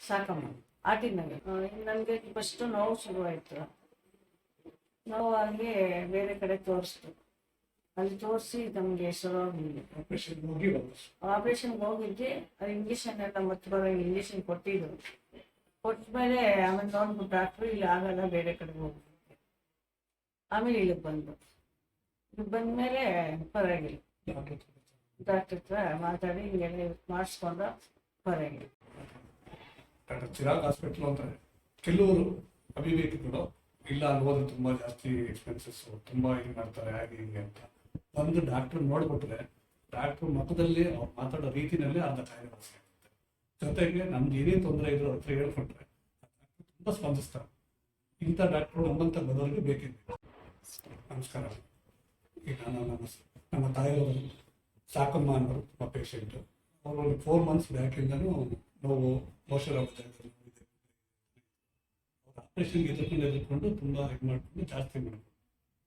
ಸಾಕಮ್ಮ ಆಟಿನಾಗೆ ನನಗೆ ಫಸ್ಟ್ ನೋವು ಶುರುವಾಯಿತು. ನೋವು ಆಗಿ ಬೇರೆ ಕಡೆ ತೋರಿಸ್ತು. ಅಲ್ಲಿ ತೋರಿಸಿ ನಮಗೆ ಶುರುವಾಗಿದೆ. ಆಪ್ರೇಷನ್ಗೆ ಹೋಗಿದ್ದೆ. ಅದು ಇಂಜೆಕ್ಷನ್ ಎಲ್ಲ ಮತ್ತೆ ಬರೋ ಇಂಜೆಕ್ಷನ್ ಕೊಟ್ಟಿದ್ದು. ಕೊಟ್ಟ ಮೇಲೆ ಆಮೇಲೆ ನೋಡ್ಬಿಟ್ಟು ಡಾಕ್ಟ್ರು ಇಲ್ಲಿ ಆಗಲ್ಲ, ಬೇರೆ ಕಡೆಗೆ ಹೋಗ್ಬಿಟ್ಟು ಆಮೇಲೆ ಇಲ್ಲಿಗೆ ಬಂದು ಬಂದಮೇಲೆ ಪರವಾಗಿಲ್ಲ. ಡಾಕ್ಟರ್ ಹತ್ರ ಮಾತಾಡಿ ಹಿಂಗೆಲ್ಲ ಮಾಡಿಸ್ಕೊಂಡು ಪರವಾಗಿಲ್ಲ. ಡಾಕ್ಟರ್ ಚಿರಾಗ್ ಹಾಸ್ಪಿಟ್ಲು ಅಂತ ಕೆಲವರು ಅಭಿವೇಕಿಗಳು ಇಲ್ಲ, ಅಲ್ಲಿ ಹೋದ್ರೆ ತುಂಬ ಜಾಸ್ತಿ ಎಕ್ಸ್ಪೆನ್ಸಸ್ಸು, ತುಂಬ ಇದು ಮಾಡ್ತಾರೆ ಹಾಗೆ ಹಿಂಗೆ ಅಂತ ಬಂದು ಡಾಕ್ಟ್ರ್ ನೋಡ್ಬಿಟ್ರೆ ಡಾಕ್ಟ್ರ್ ಮುಖದಲ್ಲಿ ಅವ್ರು ಮಾತಾಡೋ ರೀತಿಯಲ್ಲೇ ಅರ್ಧ ಕಾಯಿಲೆ ವಾಸಿ ಆಗುತ್ತೆ. ಜೊತೆಗೆ ನಮ್ಗೆ ಏನೇ ತೊಂದರೆ ಇದ್ರು ಹತ್ರ ಹೇಳ್ಕೊಟ್ರೆ ತುಂಬ ಸ್ಪಂದಿಸ್ತಾರೆ. ಇಂಥ ಡಾಕ್ಟ್ರು ನಮ್ಮಂಥ ಬದಲಿಗೆ ಬೇಕಿದೆ. ನಮಸ್ಕಾರ. ಈಗ ನಮ್ಮ ತಾಯಿಯವರು ಸಾಕಮ್ಮ ಅನ್ನೋರು ತುಂಬ ಪೇಷೆಂಟು. ಅವರು ಒಂದು 4 months ಬ್ಯಾಕಿಂದನೂ ನೋವು ಮೋಷನ್ ಆಗುತ್ತೆ. ಅವ್ರು ಆಪ್ರೇಷನ್ಗೆ ಎದುರ್ಕೊಂಡು ತುಂಬ ಇದು ಮಾಡಿಕೊಂಡು ಜಾಸ್ತಿ ಮಾಡ್ಕೊಂಡು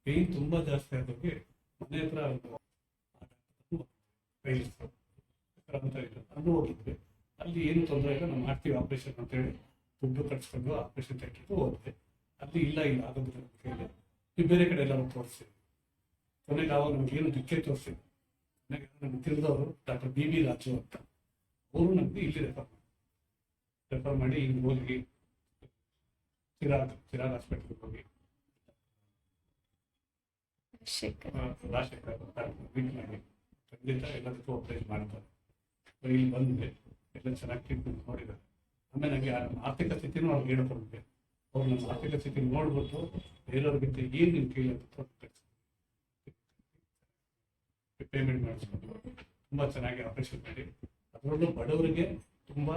ಪೇಯ್ನ್ ತುಂಬ ಜಾಸ್ತಿ ಆಗೋಕ್ಕೆ ಮನೆ ಹತ್ರ ಅಂತ ಇದ್ರು ಅದು ಹೋಗಿದ್ವಿ. ಅಲ್ಲಿ ಏನು ತೊಂದರೆ ಇಲ್ಲ, ನಾವು ಮಾಡ್ತೀವಿ ಆಪ್ರೇಷನ್ ಅಂತೇಳಿ ದುಡ್ಡು ಕಟ್ಸ್ಕೊಂಡು ಆಪ್ರೇಷನ್ ತೆಗೆದು ಹೋದ್ವಿ. ಅಲ್ಲಿ ಇಲ್ಲ ಆಗೋದಿಲ್ಲ ಅಂತ ಹೇಳಿ ನೀವು ಬೇರೆ ಕಡೆ ಎಲ್ಲರೂ ತೋರಿಸ್ತೀವಿ. ಕೊನೆಗೆ ಆವಾಗ ನಮ್ಗೆ ಏನು ದಿಕ್ಕೆ ತೋರಿಸಿದ್ರು. ಕೊನೆಗೆ ನಮ್ಗೆ ತಿಳಿದವರು ಡಾಕ್ಟರ್ BB ರಾಜು ಅಂತ, ಅವರು ನಮಗೆ ಇಲ್ಲಿ ರೆಫರ್ ಮಾಡಿ ಇಲ್ಲಿ ಹೋಗಿ ಚಿರಾಗ್ ಹಾಸ್ಪಿಟಲ್ಗೆ ಹೋಗಿ ರಾಜಶೇಖರ್ ಮೀಟ್ ಮಾಡಿ ಖಂಡಿತ ಎಲ್ಲದಕ್ಕೂ ಅಪ್ಲೈ ಮಾಡ್ತಾರೆ. ಇಲ್ಲಿ ಬಂದೆ ಎಲ್ಲ ಚೆನ್ನಾಗಿ ಟ್ರೀಟ್ಮೆಂಟ್ ನೋಡಿದ್ದಾರೆ. ಆಮೇಲೆ ನನಗೆ ಆರ್ಥಿಕ ಸ್ಥಿತಿನೂ ಅವ್ರಿಗೆ ಹೇಳ್ಕೊಂಡ್ರೆ ಅವ್ರು ನಮ್ಮ ಆರ್ಥಿಕ ಸ್ಥಿತಿ ನೋಡ್ಬಿಟ್ಟು ಬೇರೆಯವ್ರಿಗಿಂತ ಏನು ನೀವು ಕೈಲಿ ಅಂತ ಪೇಮೆಂಟ್ ಮಾಡಿಸ್ಕೊಂಡು ತುಂಬ ಚೆನ್ನಾಗಿ ಆಪರೇಷನ್ ಮಾಡಿ ಅದರಲ್ಲೂ ಬಡವರಿಗೆ ತುಂಬ